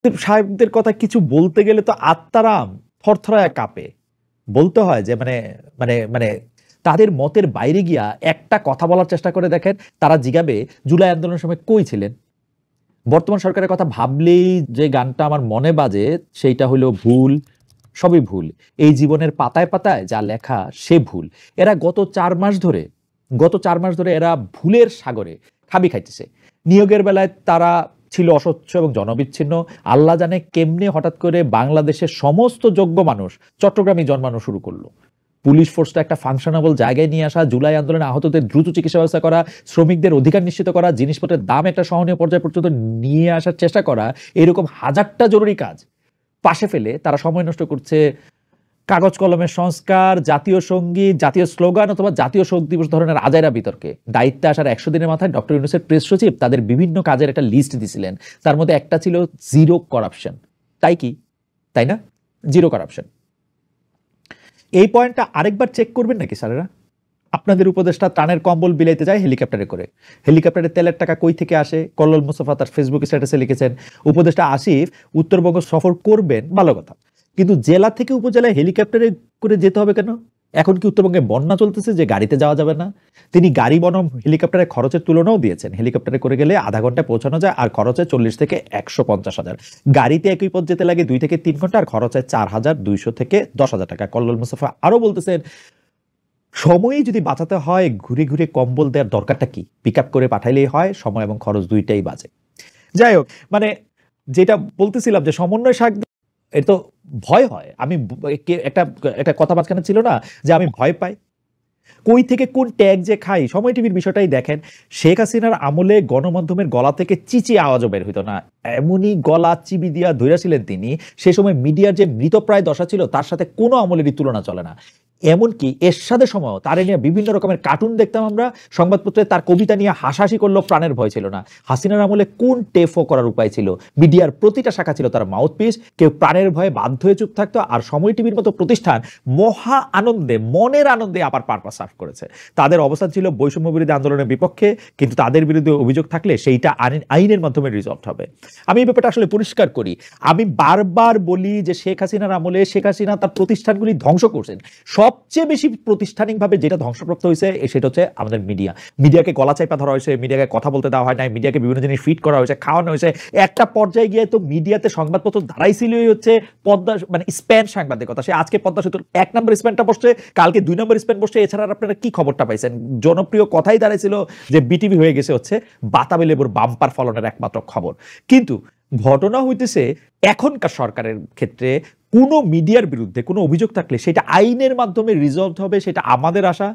সাহেবদের কথা কিছু বলতে গেলে তো আত্মারাম থরথরায় কাঁপে। বলতে হয় যে মানে মানে মানে তাদের মতের বাইরে গিয়া একটা কথা বলার চেষ্টা করে দেখেন, তারা জিগাবে জুলাই আন্দোলনের সময় কই ছিলেন। বর্তমান সরকারের কথা ভাবলেই যে গানটা আমার মনে বাজে সেইটা হলো ভুল, সবই ভুল, এই জীবনের পাতায় পাতায় যা লেখা সে ভুল। এরা গত 4 মাস ধরে এরা ভুলের সাগরে খাবি খাইতেছে। নিয়োগের বেলায় তারা ছিল অস্বচ্ছ এবং জনবিচ্ছিন্ন। আল্লাহ জানে কেমনে হঠাৎ করে বাংলাদেশের সমস্ত যোগ্য মানুষ চট্টগ্রামে জন্মানো শুরু করলো। পুলিশ ফোর্সটা একটা ফাংশনাবল জায়গায় নিয়ে আসা, জুলাই আন্দোলনে আহতদের দ্রুত চিকিৎসা ব্যবস্থা করা, শ্রমিকদের অধিকার নিশ্চিত করা, জিনিসপত্রের দাম একটা সহনীয় পর্যায় পর্যন্ত নিয়ে আসার চেষ্টা করা, এরকম হাজারটা জরুরি কাজ পাশে ফেলে তারা সময় নষ্ট করছে কাগজ কলমের সংস্কার, জাতীয় সঙ্গীত, জাতীয় স্লোগান অথবা জাতীয় শোক দিবস ধরনের আজাইরা বিতর্কে। দায়িত্বে আসার 100 দিনের মাথায় ডক্টর ইউনূসের প্রেস সচিব তাদের বিভিন্ন কাজের একটা লিস্ট দিছিলেন, তার মধ্যে একটা ছিল জিরো করাপশন। তাই কি, তাই না? Zero corruption. এই পয়েন্টটা আরেকবার চেক করবেন নাকি স্যারেরা? আপনাদের উপদেষ্টা ত্রাণের কম্বল বিলাইতে যায় হেলিকপ্টারে করে। হেলিকপ্টারে তেলের টাকা কই থেকে আসে? কল্লোল মোস্তফা তার ফেসবুক স্ট্যাটাসে লিখেছেন। উপদেষ্টা আসিফ উত্তরবঙ্গ সফর করবেন, ভালো কথা, কিন্তু জেলা থেকে উপজেলায় হেলিকপ্টারে করে যেতে হবে কেন? এখন কি উত্তরবঙ্গে বন্যা চলতেছে যে গাড়িতে যাওয়া যাবে না? তিনি গাড়ি বনাম হেলিকপ্টারে খরচের তুলনাও দিয়েছেন। হেলিকপ্টারে করে গেলে আধা ঘন্টায় পৌঁছানো যায়, আর খরচ হয় 40 থেকে 150 হাজার। গাড়িতে একই পথ যেতে লাগে 2 থেকে 3 ঘন্টা, আর খরচ হয় 4,200 থেকে 10,000 টাকা। কল্লোল মোস্তফা আরো বলতেছেন, সময়ই যদি বাঁচাতে হয় ঘুরে ঘুরে কম্বল দেওয়ার দরকারটা কি? পিক আপ করে পাঠাইলেই হয়, সময় এবং খরচ দুইটাই বাঁচে। যাই হোক, মানে যেটা বলতেছিলাম যে সমন্বয় শাক, এর তো ভয় হয়। আমি একটা একটা কথা মাঝখানে ছিল না যে আমি ভয় পাই, কই থেকে কোন ট্যাগ যে খাই। সময় টিভির বিষয়টাই দেখেন, শেখ হাসিনার আমলে গণমাধ্যমের গলা থেকে চিচি আওয়াজও বের হইতো না, এমনই গলা চিবি দিয়া ধইরাছিলেন তিনি। সে সময় মিডিয়ার যে মৃতপ্রায় দশা ছিল তার সাথে কোনো আমলেরই তুলনা চলে না। এমনকি এরশাদের সময়ও তারে নিয়ে বিভিন্ন রকমের কার্টুন দেখতাম আমরা, সংবাদপত্রে তার কবিতা নিয়ে হাসাহাসি করলেও প্রাণের ভয় ছিল না। হাসিনার আমলে কোন টেফও করার উপায় ছিল? মিডিয়ার প্রতিটা শাখা ছিল তার মাউথপিস, কেউ প্রাণের ভয়ে বাধ্য হয়ে চুপ থাকতো, আর সময় টিভির মতো প্রতিষ্ঠান মহা আনন্দে, মনের আনন্দে আবার পারপাস সার্ভ করেছে। তাদের অবস্থান ছিল বৈষম্য বিরোধী আন্দোলনের বিপক্ষে, কিন্তু তাদের বিরুদ্ধে অভিযোগ থাকলে সেইটা আইনের মাধ্যমে রিজলভ হবে। আমি এই ব্যাপারটা আসলে পরিষ্কার করি। আমি বারবার বলি যে শেখ হাসিনার আমলে শেখ হাসিনা তার প্রতিষ্ঠানগুলি ধ্বংস করছেন। সবচেয়ে বেশি প্রাতিষ্ঠানিকভাবে যেটা ধ্বংসপ্রাপ্ত হয়েছে সেটা হচ্ছে আমাদের মিডিয়া। মিডিয়াকে গলা চাইপা ধরা হয়েছে, মিডিয়াকে কথা বলতে দেওয়া হয় নাই, মিডিয়াকে বিভিন্ন জিনিস ফিট করা হয়েছে, খাওয়ানো হয়েছে। একটা পর্যায়ে গিয়ে তো মিডিয়াতে সংবাদপত্র দাঁড়াইছিলই হচ্ছে পদ্মা, মানে স্প্যান সাংবাদিকতা। সে আজকে পদ্মা সেতুর 1 নম্বর স্প্যানটা বসছে, কালকে 2 নম্বর স্প্যান বসছে। এছাড়া আপনারা কি খবরটা পাইছেন? জনপ্রিয় কথাই দাঁড়াইছিল যে বিটিভি হয়ে গেছে হচ্ছে বাতাবি লেবুর বাম্পার ফলনের একমাত্র খবর। কিন্তু ঘটনা হইতেছে এখনকার সরকারের ক্ষেত্রে কোনো মিডিয়ার বিরুদ্ধে কোনো অভিযোগ থাকলে সেটা আইনের মাধ্যমে রিজলভ হবে, সেটা আমাদের আশা।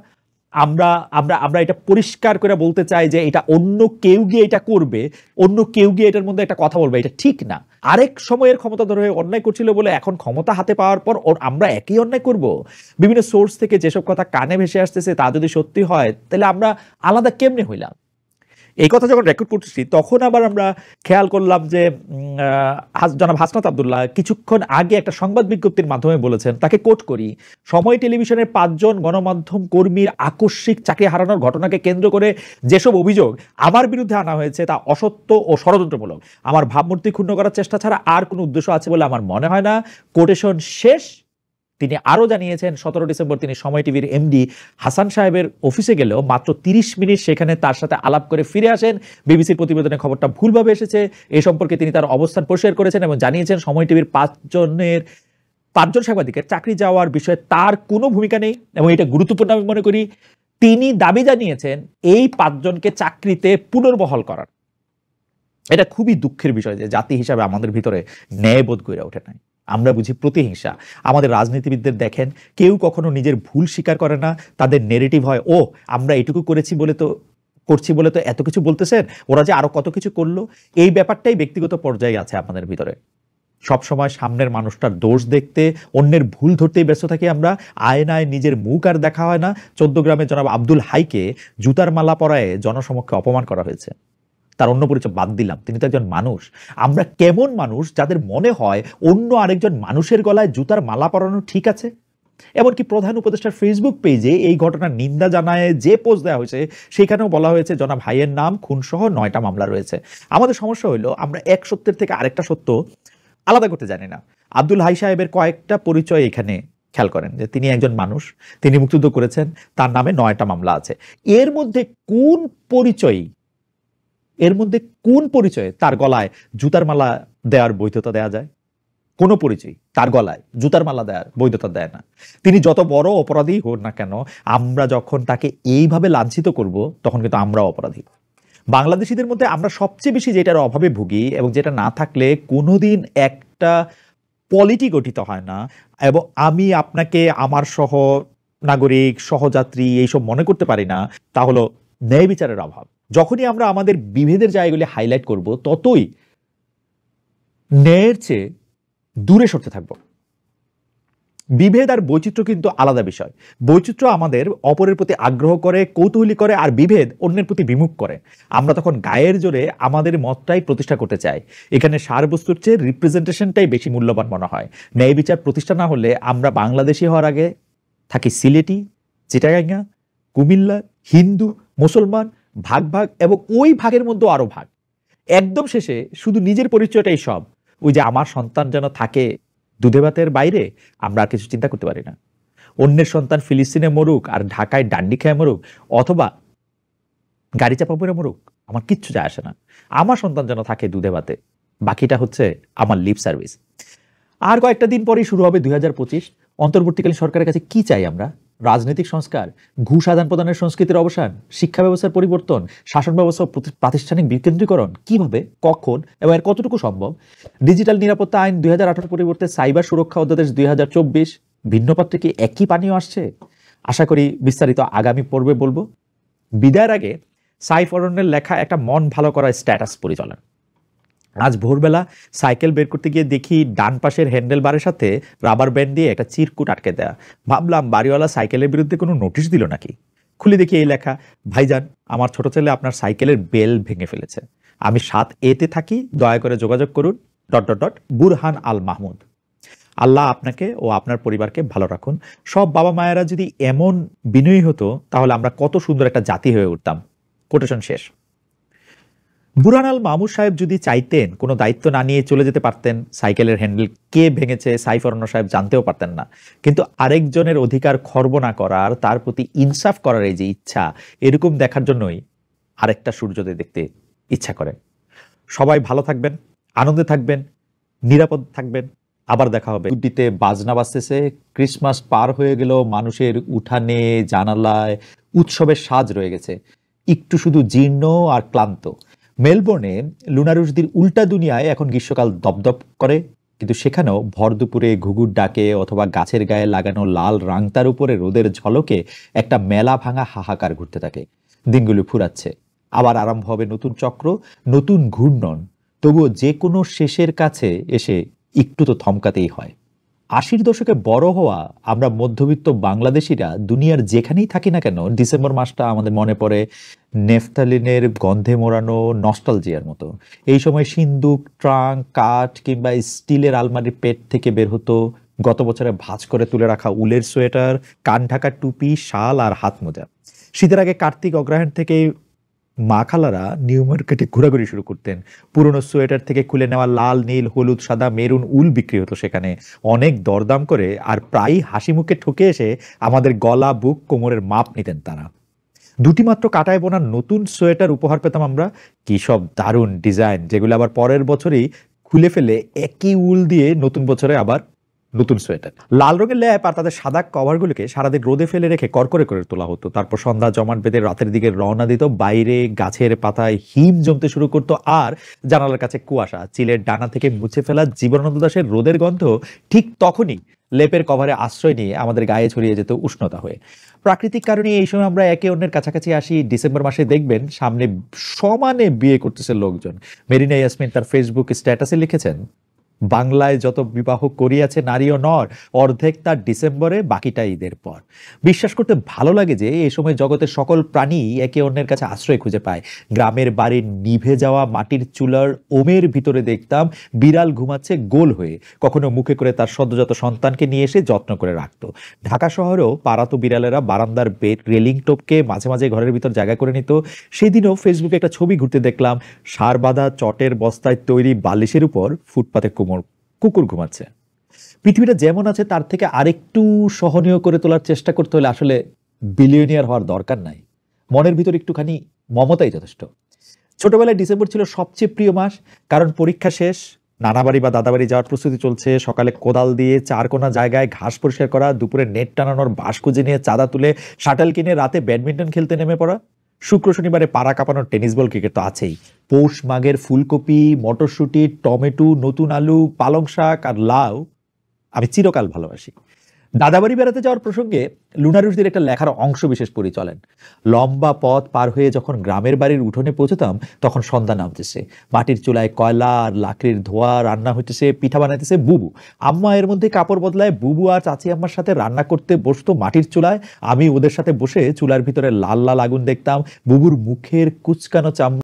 আমরা আমরা আমরা এটা পরিষ্কার করে বলতে চাই যে এটা অন্য কেউ গিয়ে এটা করবে, অন্য কেউ গিয়ে এটার মধ্যে একটা কথা বলবে, এটা ঠিক না। আরেক সময়ের ক্ষমতা ধরে অন্যায় করছিল বলে এখন ক্ষমতা হাতে পাওয়ার পর আমরা একই অন্যায় করব? বিভিন্ন সোর্স থেকে যেসব কথা কানে ভেসে আসতেছে তা যদি সত্যি হয় তাহলে আমরা আলাদা কেমনে হইলাম? এই কথা যখন রেকর্ড করতেছি তখন আবার আমরা খেয়াল করলাম যে জনাব হাসনাত আব্দুল্লাহ কিছুক্ষণ আগে একটা সংবাদ বিজ্ঞপ্তির মাধ্যমে বলেছেন, তাকে কোট করি, সময় টেলিভিশনের 5 জন গণমাধ্যম কর্মীর আকস্মিক চাকরি হারানোর ঘটনাকে কেন্দ্র করে যেসব অভিযোগ আমার বিরুদ্ধে আনা হয়েছে তা অসত্য ও ষড়যন্ত্রমূলক। আমার ভাবমূর্তি ক্ষুণ্ণ করার চেষ্টা ছাড়া আর কোনো উদ্দেশ্য আছে বলে আমার মনে হয় না। কোটেশন শেষ। তিনি আরো জানিয়েছেন 17 ডিসেম্বর তিনি সময় টিভির এমডি হাসান সাহেবের অফিসে গেলেও মাত্র 30 মিনিট সেখানে তার সাথে আলাপ করে ফিরে আসেন। বিবিসির প্রতিবেদনে খবরটা ভুলভাবে এসেছে, এ সম্পর্কে তিনি তার অবস্থান পরিষ্কার করেছেন এবং জানিয়েছেন সময় টিভির 5 জন সাংবাদিকের চাকরি যাওয়ার বিষয়ে তার কোনো ভূমিকা নেই এবং এটা গুরুত্বপূর্ণ আমি মনে করি। তিনি দাবি জানিয়েছেন এই 5 জনকে চাকরিতে পুনর্বহাল করার। এটা খুবই দুঃখের বিষয় যে জাতি হিসাবে আমাদের ভিতরে ন্যায়বোধ গড়ে ওঠে নাই। আমরা বুঝি প্রতিহিংসা। আমাদের রাজনীতিবিদদের দেখেন, কেউ কখনো নিজের ভুল স্বীকার করে না। তাদের নেগেটিভ হয়, ও আমরা এটুকু করছি বলে তো এত কিছু বলতেছেন, ওরা যে আরো কত কিছু করলো। এই ব্যাপারটাই ব্যক্তিগত পর্যায়ে আছে আমাদের ভিতরে। সবসময় সামনের মানুষটার দোষ দেখতে, অন্যের ভুল ধরতেই ব্যস্ত থাকি আমরা। আয়নায় নিজের মুখ আর দেখা হয় না। 14 গ্রামে জনাব আব্দুল হাইকে জুতার মালা পরায়ে জনসমক্ষে অপমান করা হয়েছে। তার অন্য পরিচয় বাদ দিলাম, তিনি তো একজন মানুষ। আমরা কেমন মানুষ যাদের মনে হয় অন্য আরেকজন মানুষের গলায় জুতার মালা পরানো ঠিক আছে? এমনকি প্রধান উপদেষ্টার ফেসবুক পেজে এই ঘটনার নিন্দা জানায় যে পোস্ট দেওয়া হয়েছে সেখানেও বলা হয়েছে জনাব ভাইয়ের নাম খুনসহ 9টা মামলা রয়েছে। আমাদের সমস্যা হলো আমরা এক সত্যের থেকে আরেকটা সত্য আলাদা করতে জানি না। আব্দুল হাই সাহেবের কয়েকটা পরিচয় এখানে খেয়াল করেন, যে তিনি একজন মানুষ, তিনি মুক্তিযুদ্ধ করেছেন, তার নামে 9টা মামলা আছে। এর মধ্যে কোন পরিচয়ই তার গলায় জুতার মালা দেওয়ার বৈধতা দেয়া যায়? কোন পরিচয় তার গলায় জুতার মালা দেওয়ার বৈধতা দেয় না। তিনি যত বড় অপরাধী হোক না কেন, আমরা যখন তাকে এইভাবে লাঞ্ছিত করব, তখন কিন্তু আমরাও অপরাধী। বাংলাদেশিদের মধ্যে আমরা সবচেয়ে বেশি যেটার অভাবে ভুগি, এবং যেটা না থাকলে কোনোদিন একটা পলিটি গঠিত হয় না, এবং আমি আপনাকে আমার সহ নাগরিক সহযাত্রী এইসব মনে করতে পারি না, তা হলো ন্যায় বিচারের অভাব। যখনই আমরা আমাদের বিভেদের জায়গাগুলি হাইলাইট করব, ততই ন্যায়ের চেয়ে দূরে সরতে থাকব। বিভেদ আর বৈচিত্র্য কিন্তু আলাদা বিষয়। বৈচিত্র্য আমাদের অপরের প্রতি আগ্রহ করে, কৌতূহলী করে, আর বিভেদ অন্যের প্রতি বিমুখ করে। আমরা তখন গায়ের জোরে আমাদের মতটাই প্রতিষ্ঠা করতে চাই। এখানে সারবস্তুর চেয়ে রিপ্রেজেন্টেশনটাই বেশি মূল্যবান মনে হয়। ন্যায় বিচার প্রতিষ্ঠা না হলে আমরা বাংলাদেশি হওয়ার আগে থাকি সিলেটি, চিটাগাঙ্গা, কুমিল্লা, হিন্দু, মুসলমান, ভাগ ভাগ, এবং ওই ভাগের মধ্যে আরো ভাগ। একদম শেষে শুধু নিজের পরিচয়টাই সব। ওই যে আমার সন্তান যেন থাকে দুধে ভাতের বাইরে, আমরা আর কিছু চিন্তা করতে পারি না। অন্যের সন্তান ফিলিস্তিনে মরুক আর ঢাকায় ডান্ডি খেয়ে মরুক, অথবা গাড়ি চাপা পড়ে মরুক, আমার কিচ্ছু যায় আসে না। আমার সন্তান যেন থাকে দুধে ভাতে, বাকিটা হচ্ছে আমার লিপ সার্ভিস। আর কয়েকটা দিন পরেই শুরু হবে 2025। অন্তর্বর্তীকালীন সরকারের কাছে কি চাই আমরা? রাজনৈতিক সংস্কার, ঘুষ আদান প্রদানের সংস্কৃতির অবসান, শিক্ষা ব্যবস্থার পরিবর্তন, শাসন ব্যবস্থা প্রাতিষ্ঠানিক বিকেন্দ্রীকরণ। কিভাবে, কখন এবং এর কতটুকু সম্ভব? ডিজিটাল নিরাপত্তা আইন 2018 পরিবর্তে সাইবার সুরক্ষা অধ্যাদেশ 2024। ভিন্ন পাত্রে কি একই পানীয় আসছে? আশা করি বিস্তারিত আগামী পর্বে বলবো। বিদায়ের আগে সাইফ অরণ্যের লেখা একটা মন ভালো করা স্ট্যাটাস পরিচালন। আজ ভোরবেলা সাইকেল বের করতে গিয়ে দেখি ডান পাশের হ্যান্ডেল বারের সাথে রাবার ব্যান্ড দিয়ে একটা চিরকুট আটকে দেয়া। ভাবলাম বাড়িওয়ালা সাইকেলের বিরুদ্ধে কোনো নোটিশ দিল নাকি। খুলে দেখি এই লেখা, ভাইজান, আমার ছোট ছেলে আপনার সাইকেলের বেল ভেঙে ফেলেছে। আমি 7A-তে থাকি, দয়া করে যোগাযোগ করুন, ... বুরহান আল মাহমুদ। আল্লাহ আপনাকে ও আপনার পরিবারকে ভালো রাখুন। সব বাবা মায়েরা যদি এমন বিনয়ী হতো, তাহলে আমরা কত সুন্দর একটা জাতি হয়ে উঠতাম। কোটেশন শেষ। বুরহান আল মাহমুদ সাহেব যদি চাইতেন, কোনো দায়িত্ব না নিয়ে চলে যেতে পারতেন। সাইকেলের হ্যান্ডেল কে ভেঙেছে সাইফ অরণ্য সাহেব জানতেও পারতেন না। কিন্তু আরেকজনের অধিকার খর্ব না করার, তার প্রতি ইনসাফ করার এই যে ইচ্ছা, এরকম দেখার জন্যই আরেকটা সূর্যোদয় দেখতে ইচ্ছা করে। সবাই ভালো থাকবেন, আনন্দে থাকবেন, নিরাপদ থাকবেন। আবার দেখা হবে। ছুটিতে বাজনা বাজতেছে, ক্রিসমাস পার হয়ে গেল, মানুষের উঠানে জানালায় উৎসবের সাজ রয়ে গেছে, একটু শুধু জীর্ণ আর ক্লান্ত। মেলবোর্নে লুনারুশদির উল্টা দুনিয়ায় এখন গ্রীষ্মকাল দপদপ করে, কিন্তু সেখানেও ভর দুপুরে ঘুঘুর ডাকে অথবা গাছের গায়ে লাগানো লাল রাংতার উপরে রোদের ঝলকে একটা মেলা ভাঙা হাহাকার ঘুরতে থাকে। দিনগুলো ফুরাচ্ছে, আবার আরম্ভ হবে নতুন চক্র, নতুন ঘূর্ণন। তবুও যে কোনো শেষের কাছে এসে একটু তো থমকাতেই হয়। 80-র দশকে বড় হওয়া আমরা মধ্যবিত্ত বাংলাদেশিরা দুনিয়ার যেখানেই থাকি না কেন, ডিসেম্বর মাসটা আমাদের মনে পড়ে নেফথালিনের গন্ধে মোড়ানো নস্টালজিয়ার মতো। এই সময় সিন্দুক, ট্রাঙ্ক, কাঠ কিংবা স্টিলের আলমারির পেট থেকে বের হতো গত বছরে ভাঁজ করে তুলে রাখা উলের সোয়েটার, কান ঢাকা টুপি, শাল আর হাত মোজা। শীতের আগে কার্তিক অগ্রহায়ণ থেকে মা খালারা নিউ মার্কেটে ঘোরাঘুরি শুরু করতেন। পুরনো সোয়েটার থেকে খুলে নেওয়া লাল, নীল, হলুদ, সাদা, মেরুন উল বিক্রি হতো সেখানে, অনেক দরদাম করে, আর প্রায়ই হাসি মুখে ঠকে এসে আমাদের গলা, বুক, কোমরের মাপ নিতেন তারা। দুটি মাত্র কাটায় বোনা নতুন সোয়েটার উপহার পেতাম আমরা। কি সব দারুণ ডিজাইন, যেগুলো আবার পরের বছরই খুলে ফেলে একই উল দিয়ে নতুন বছরে আবার নতুন সোয়েটার। লাল রঙের ল্যাপ আর তাদের সাদা কভারগুলোকে সারাদিন রোদে ফেলে রেখে করকরে করে তোলা হতো। তারপর সন্ধ্যা জমাট বেঁধে রাতের দিকে রওনা দিত। বাইরে গাছের পাতায় হিম জমতে শুরু করতো, আর জানালার কাছে কুয়াশা। চিলের ডানা থেকে মুছে ফেলা জীবনানন্দ দাশের রোদের গন্ধ ঠিক তখনই লেপের কভারে আশ্রয় নিয়ে আমাদের গায়ে ছড়িয়ে যেত উষ্ণতা হয়ে। প্রাকৃতিক কারণে এই সময় আমরা একে অন্যের কাছাকাছি আসি। ডিসেম্বর মাসে দেখবেন সামনে সমানে বিয়ে করতেছে লোকজন। মেরিনা ইয়াসমিন তার ফেসবুক স্ট্যাটাসে লিখেছেন, বাংলায় যত বিবাহ করিয়াছে নারী ও নর, অর্ধেক তার ডিসেম্বরে, বাকিটা ঈদের পর। বিশ্বাস করতে ভালো লাগে যে এ সময় জগতের সকল প্রাণী একে অন্যের কাছে আশ্রয় খুঁজে পায়। গ্রামের বাড়ির নিভে যাওয়া মাটির চুলার ওমের ভিতরে দেখতাম বিড়াল ঘুমাচ্ছে গোল হয়ে, কখনো মুখে করে তার সদ্যজাত সন্তানকে নিয়ে এসে যত্ন করে রাখতো। ঢাকা শহরেও পাড়াতো বিড়ালেরা বারান্দার রেলিং টপকে মাঝে মাঝে ঘরের ভিতর জায়গা করে নিত। সেদিনও ফেসবুকে একটা ছবি ঘুরতে দেখলাম, সার বাঁধা চটের বস্তায় তৈরি বালিশের উপর ফুটপাতে কুকুর ঘুমাচ্ছে। পৃথিবীটা যেমন আছে তার থেকে আরেকটু সহনীয় করে তোলার চেষ্টা করতে হলে আসলে বিলিয়নিয়ার হওয়ার দরকার নাই। মনের ভিতর একটুখানি মমতাই যথেষ্ট। ছোটবেলায় ডিসেম্বর ছিল সবচেয়ে প্রিয় মাস, কারণ পরীক্ষা শেষ, নানাবাড়ি বা দাদাবাড়ি যাওয়ার প্রস্তুতি চলছে, সকালে কোদাল দিয়ে চারকোনা জায়গায় ঘাস পরিষ্কার করা, দুপুরে নেট টানানোর বাঁশ খুঁজে নিয়ে চাঁদা তুলে শাটল কিনে রাতে ব্যাডমিন্টন খেলতে নেমে পড়া, শুক্র শনিবারে পাড়া কাঁপানোর টেনিস বল ক্রিকেট তো আছেই, পৌষ মাঘের ফুলকপি, মটরশুঁটি, টমেটো, নতুন আলু, পালং শাক আর লাউ আমি চিরকাল ভালোবাসি। দাদাবাড়ি বেড়াতে যাওয়ার প্রসঙ্গে লুনারুশদের একটা লেখার অংশ বিশেষ পড়ি চলেন। লম্বা পথ পার হয়ে যখন গ্রামের বাড়ির উঠোনে পৌঁছতাম তখন সন্ধ্যা নামতেছে, মাটির চুলায় কয়লা আর লাকড়ির ধোয়া রান্না হইতেছে, পিঠা বানাইতেছে বুবু। আম্মা এর মধ্যে কাপড় বদলায় বুবু আর চাচি আম্মার সাথে রান্না করতে বসতো মাটির চুলায়। আমি ওদের সাথে বসে চুলার ভিতরে লাল লাল আগুন দেখতাম, বুবুর মুখের কুচকানো চামড়া